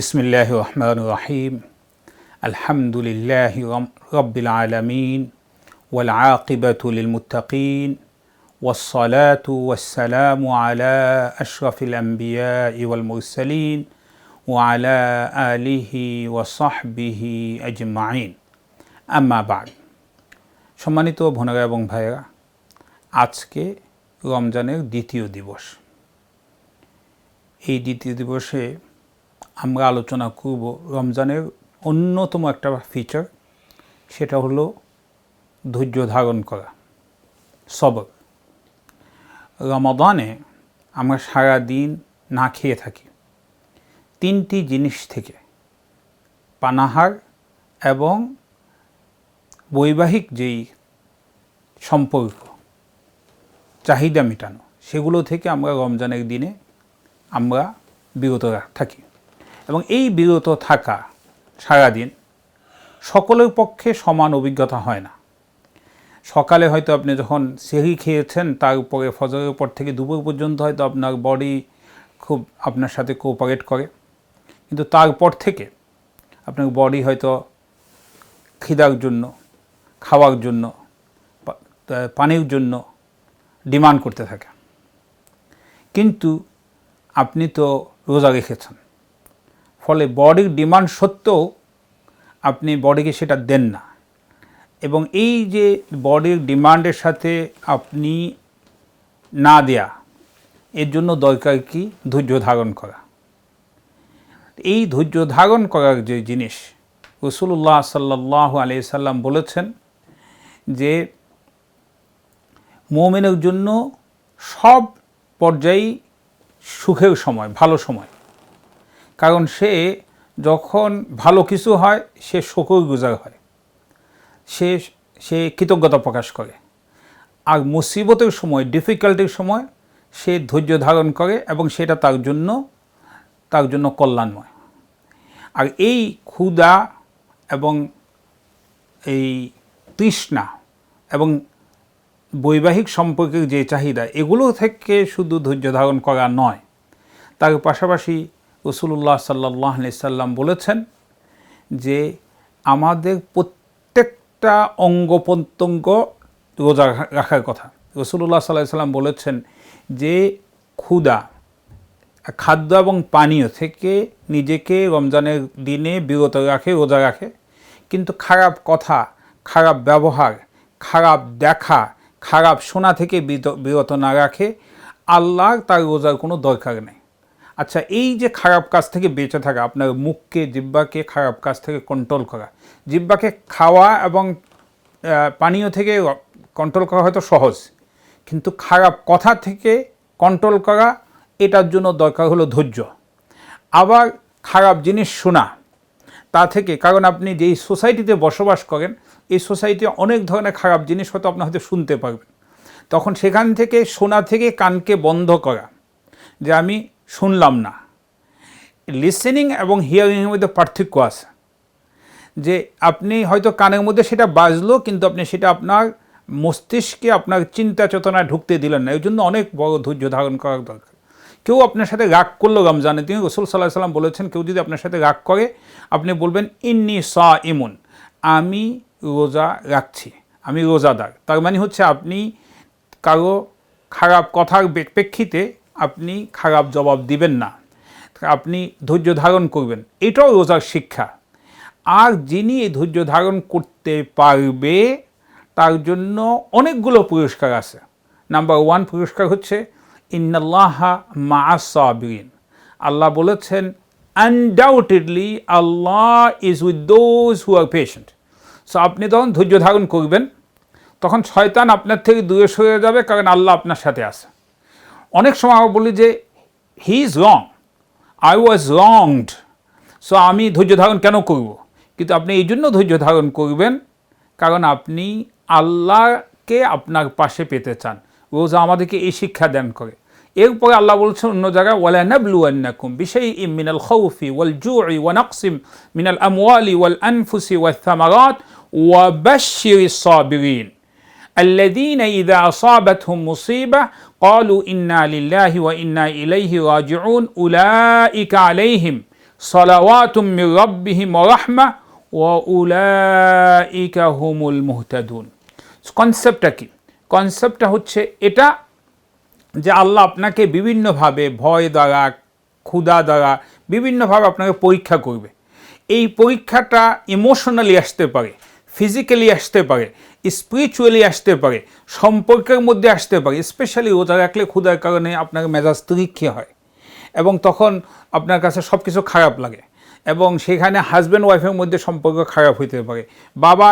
বিসমিল্লাহির রহমানির রহিম আলহামদুলিল্লাহি রাব্বিল আলামিন ওয়াল আকিবাতু লিল মুত্তাকিন ওয়াস সালাতু ওয়াস সালামু আলা আশরাফিল আমবিয়াই ওয়াল মুরসালিন ওয়া আলা আলিহি ওয়া সাহবিহি আজমাইন আম্মা বা'দ। সম্মানিত বোনেরা এবং ভাইয়েরা, আজকে রমজানের দ্বিতীয় দিবস। এই দ্বিতীয় দিবসে আমরা আলোচনা করব রমজানের অন্যতম একটা ফিচার, সেটা হলো ধৈর্য ধারণ করা, সবর। রমাদানে আমরা সারাদিন না খেয়ে থাকি তিনটি জিনিস থেকে: পানাহার এবং বৈবাহিক যেই সম্পর্ক, চাহিদা মেটানো, সেগুলো থেকে আমরা রমজানের দিনে আমরা বিরত থাকি। এবং এই বিরত থাকা সারাদিন সকলের পক্ষে সমান অভিজ্ঞতা হয় না। সকালে হয়তো আপনি যখন সেহরি খেয়েছেন, তার উপরে ফজরের পর থেকে দুপুর পর্যন্ত হয়তো আপনার বডি খুব আপনার সাথে কোঅপারেট করে, কিন্তু তারপর থেকে আপনার বডি হয়তো খিদার জন্য, খাওয়ার জন্য, পানির জন্য ডিমান্ড করতে থাকে। কিন্তু আপনি তো রোজা রেখেছেন, ফলে বডির ডিমান্ড সত্ত্বেও আপনি বডিকে সেটা দেন না। এবং এই যে বডির ডিমান্ডের সাথে আপনি না দেয়া, এর জন্য দরকার কি? ধৈর্য ধারণ করা। এই ধৈর্য ধারণ করার যে জিনিস, রাসূলুল্লাহ সাল্লাল্লাহু আলাইহি সাল্লাম বলেছেন যে মুমিনের জন্য সব পর্যায়েই সুখের সময়, ভালো সময়। কারণ সে যখন ভালো কিছু হয়, সে শুকরগুজার হয়, সে কৃতজ্ঞতা প্রকাশ করে। আর মুসিবতের সময়, ডিফিকাল্টির সময় সে ধৈর্য ধারণ করে এবং সেটা তার জন্য কল্যাণময়। আর এই ক্ষুধা এবং এই তৃষ্ণা এবং বৈবাহিক সম্পর্কের যে চাহিদা, এগুলো থেকে শুধু ধৈর্য ধারণ করা নয়, তার পাশাপাশি রাসূলুল্লাহ সাল্লাল্লাহু আলাইহি সাল্লাম বলেছেন যে আমাদের প্রত্যেকটা অঙ্গ প্রত্যঙ্গ রোজা রাখার কথা। রাসূলুল্লাহ সাল্লাল্লাহু আলাইহি সাল্লাম বলেছেন যে ক্ষুধা, খাদ্য এবং পানীয় থেকে নিজেকে রমজানের দিনে বিরত রাখে, রোজা রাখে, কিন্তু খারাপ কথা, খারাপ ব্যবহার, খারাপ দেখা, খারাপ শোনা থেকে বিরত না রাখে, আল্লাহর তার রোজার কোনো দরকার নেই। আচ্ছা, এই যে খারাপ কাজ থেকে বেঁচে থাকা, আপনার মুখকে, জিহ্বাকে খারাপ কাজ থেকে কন্ট্রোল করা, জিহ্বাকে খাওয়া এবং পানীয় থেকে কন্ট্রোল করা হয়তো সহজ, কিন্তু খারাপ কথা থেকে কন্ট্রোল করা, এটার জন্য দরকার হলো ধৈর্য। আবার খারাপ জিনিস শোনা, তা থেকে, কারণ আপনি যেই সোসাইটিতে বসবাস করেন, এই সোসাইটিতে অনেক ধরনের খারাপ জিনিস হয়তো আপনি হয়তো শুনতে পারবেন, তখন সেখান থেকে শোনা থেকে কানকে বন্ধ করা, যে আমি শুনলাম না। লিসেনিং এবং হিয়ারিংয়ের মধ্যে পার্থক্য আছে, যে আপনি হয়তো কানের মধ্যে সেটা বাজলো, কিন্তু আপনি সেটা আপনার মস্তিষ্কে, আপনার চিন্তা চেতনায় ঢুকতে দিলেন না। এই জন্য অনেক বড় ধৈর্য ধারণ করার দরকার। কেউ আপনার সাথে রাগ করলো রমজানে, তিনি রাসূল সাল্লাল্লাহু আলাইহি সাল্লাম বলেছেন, কেউ যদি আপনার সাথে রাগ করে, আপনি বলবেন ইন্নী সাইমুন, আমি রোজা রাখছি, আমি রোজাদার। তার মানে হচ্ছে আপনি কারো খারাপ কথার প্রেক্ষিতে আপনি খারাপ জবাব দিবেন না, আপনি ধৈর্য ধারণ করবেন। এটাও রোজার শিক্ষা। আর যিনি এই ধৈর্য ধারণ করতে পারবে, তার জন্য অনেকগুলো পুরস্কার আছে। নাম্বার 1 পুরস্কার হচ্ছে ইন্নাল্লাহা মা'আস সাবিরিন। আল্লাহ বলেছেন undoubtedly Allah is with those who are patient. So আপনি যখন ধৈর্য ধারণ করবেন, তখন শয়তান আপনার থেকে দূরে সরে যাবে, কারণ আল্লাহ আপনার সাথে আছে। অনেক সময় আমরা বলি যে he is wrong, I was wronged, so আমি ধৈর্য ধারণ কেন করব? কিন্তু আপনি এই জন্য ধৈর্য ধারণ করবেন কারণ আপনি আল্লাহকে আপনার পাশে পেতে চান। রোজা আমাদেরকে এই শিক্ষা দান করে। এরপরে আল্লাহ বলছেন অন্য জায়গায়, ওয়ালা নাবলুয়ান্নাকুম বিশাইইম মিনাল খাউফি ওয়াল জু'i ওয়া নাকসিম মিনাল আমওয়ালি ওয়াল আনফুসি ওয়াথ থামারাত ওয়া বাশশিরিস সাবিরিন الذين إذا أصابتهم مصيبة قالوا إنا لله وإنا إليه راجعون أولئك عليهم সালাওয়াতুম মির রাব্বিহিম ওয়া রাহমাহ ওয়া উলাইকা হুমুল মুহতাদুন। কনসেপ্টটা কি? কনসেপ্টটা হচ্ছে এটা যে আল্লাহ আপনাকে বিভিন্নভাবে ভয় দ্বারা, ক্ষুধা দ্বারা বিভিন্নভাবে আপনাকে পরীক্ষা করবে। এই পরীক্ষাটা ইমোশনালি আসতে পারে, ফিজিক্যালি আসতে পারে, স্পিরিচুয়ালি আসতে পারে, সম্পর্কের মধ্যে আসতে পারে। স্পেশালি রোজা রাখলে ক্ষুধার কারণে আপনার মেজাজ তৃক্ষে হয় এবং তখন আপনার কাছে সব কিছু খারাপ লাগে এবং সেখানে হাজব্যান্ড ওয়াইফের মধ্যে সম্পর্ক খারাপ হইতে পারে, বাবা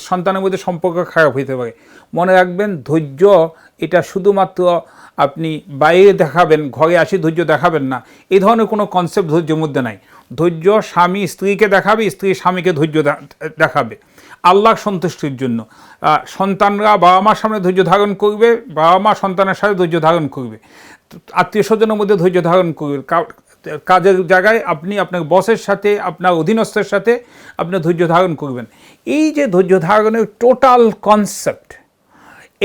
সন্তানের মধ্যে সম্পর্ক খারাপ হইতে পারে। মনে রাখবেন, ধৈর্য এটা শুধুমাত্র আপনি বাইরে দেখাবেন, ঘরে আসি ধৈর্য দেখাবেন না, এই ধরনের কোনো কনসেপ্ট ধৈর্যের মধ্যে নাই। ধৈর্য স্বামী স্ত্রীকে দেখাবে, স্ত্রী স্বামীকে ধৈর্য দেখাবে আল্লাহর সন্তুষ্টির জন্য। সন্তানরা বাবা মার সামনে ধৈর্য ধারণ করবে, বাবা মা সন্তানের সাথে ধৈর্য ধারণ করবে, আত্মীয় স্বজনের মধ্যে ধৈর্য ধারণ করবে, কাজের জায়গায় আপনি আপনার বসের সাথে, আপনার অধীনস্থের সাথে আপনি ধৈর্য ধারণ করবেন। এই যে ধৈর্য ধারণের টোটাল কনসেপ্ট,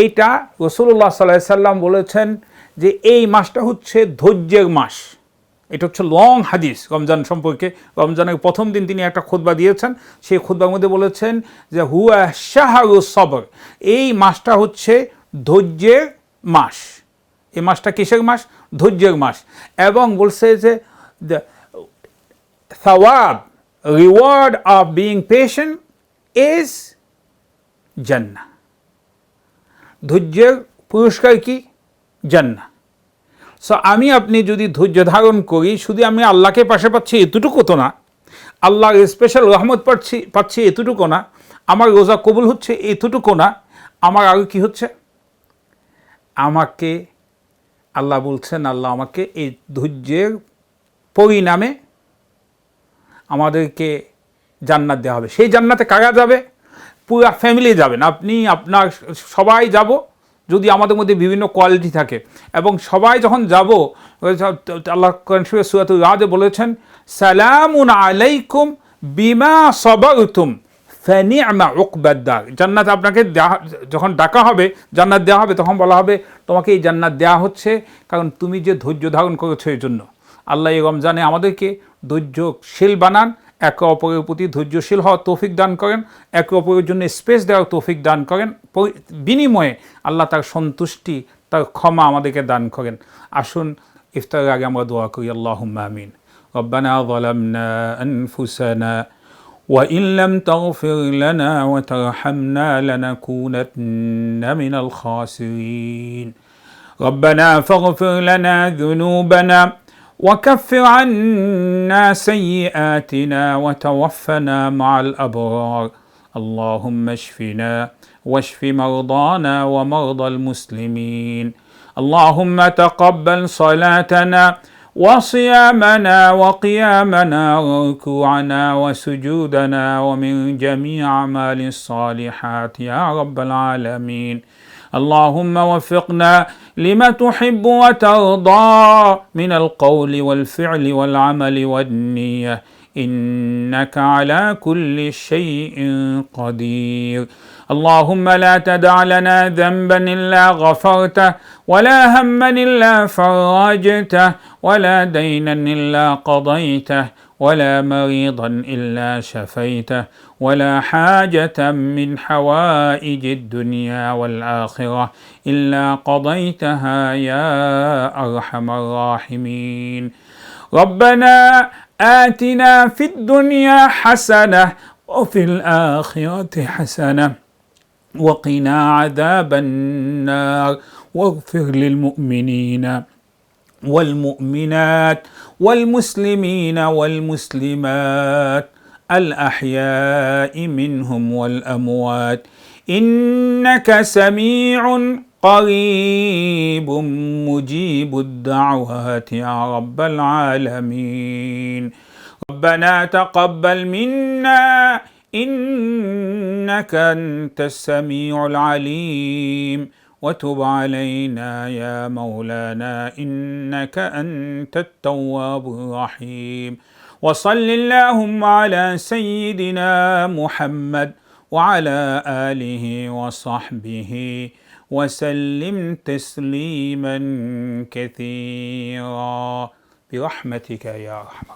এইটা রাসূলুল্লাহ সাল্লাল্লাহু আলাইহি সাল্লাম বলেছেন যে এই মাসটা হচ্ছে ধৈর্যের মাস। এটা হচ্ছে লং হাদিস রমজান সম্পর্কে। রমজানের প্রথম দিন তিনি একটা খুতবা দিয়েছেন, সেই খুতবার মধ্যে বলেছেন যে হুয়া শাহরুস সবর, এই মাসটা হচ্ছে ধৈর্যের মাস। এই মাসটা কিসের মাস? ধৈর্যের মাস। এবং বলছে যে দ্য থাওয়াব, reward of being patient is জান্নাহ। ধৈর্যের পুরস্কার কি? জান্নাহ। সো আমি আপনি যদি ধৈর্য ধারণ করি, শুধু আমি আল্লাহকে পাশে পাচ্ছি এতটুকু তো না, আল্লাহর স্পেশাল রহমত পাচ্ছি এতটুকু না, আমার রোজা কবুল হচ্ছে এতটুকু না, আমার আরও কি হচ্ছে? আমাকে আল্লাহ বলছেন, আল্লাহ আমাকে এই ধৈর্যের পরিণামে আমাদেরকে জান্নাত দেওয়া হবে। সেই জান্নাতে কারা যাবে? পুরা ফ্যামিলি যাবেন, আপনি আপনার সবাই যাব, যদি আমাদের মধ্যে বিভিন্ন কোয়ালিটি থাকে। এবং সবাই যখন যাব, আল্লাহ সূরাতুর রাদে বলেছেন সালামুন আলাইকুম বিমা সাবারতুম ফানি'মা উকবাদ-দার। জান্নাত আপনাকে যখন ডাকা হবে, জান্নাত দেওয়া হবে, তখন বলা হবে তোমাকে এই জান্নাত দেওয়া হচ্ছে কারণ তুমি যে ধৈর্য ধারণ করেছো এই জন্য। আল্লাহ এই রমজানে আমাদেরকে ধৈর্যশীল বানান, একে অপরের প্রতি ধৈর্যশীল হওয়ার তৌফিক দান করেন, একে অপরের জন্য স্পেস দেওয়ার তৌফিক দান করেন, বিনিময়ে আল্লাহ তার সন্তুষ্টি, তার ক্ষমা আমাদেরকে দান করেন। আসুন ইফতারের আগে আমরা দোয়া করি। আল্লাহুম্মা আমিন। রব্বানা যালামনা আনফুসানা وإن لم تغفر لنا وترحمنا لنكونن من الخاسرين ربنا فاغفر لنا ذنوبنا وكفر عنا سيئاتنا وتوفنا مع الأبرار اللهم اشفنا واشف مرضانا ومرضى المسلمين اللهم تقبل صلاتنا وصيامنا وقيامنا وركوعنا وسجودنا ومن جميع أعمال الصالحات يا رب العالمين اللهم وفقنا لما تحب وترضى من القول والفعل والعمل والنية إنك على كل شيء قدير اللهم لا تدع لنا ذنبا إلا غفرته ولا هما إلا فرجته ولا دينا إلا قضيته ولا مريضا إلا شفيته ولا حاجة من حوائج الدنيا والآخرة إلا قضيتها يا أرحم الراحمين ربنا آتنا في الدنيا حسنة وفي الآخرة حسنة وقنا عذاب النار واغفر للمؤمنين والمؤمنات والمسلمين والمسلمات الأحياء منهم والأموات إنك سميع قريب مجيب الدعوات يا رب العالمين ربنا تقبل منا إنك أنت السميع العليم وتب علينا يا مولانا إنك أنت التواب الرحيم وصل اللهم على سيدنا محمد وعلى آله وصحبه وسلم تسليما كثيرا برحمتك يا أرحم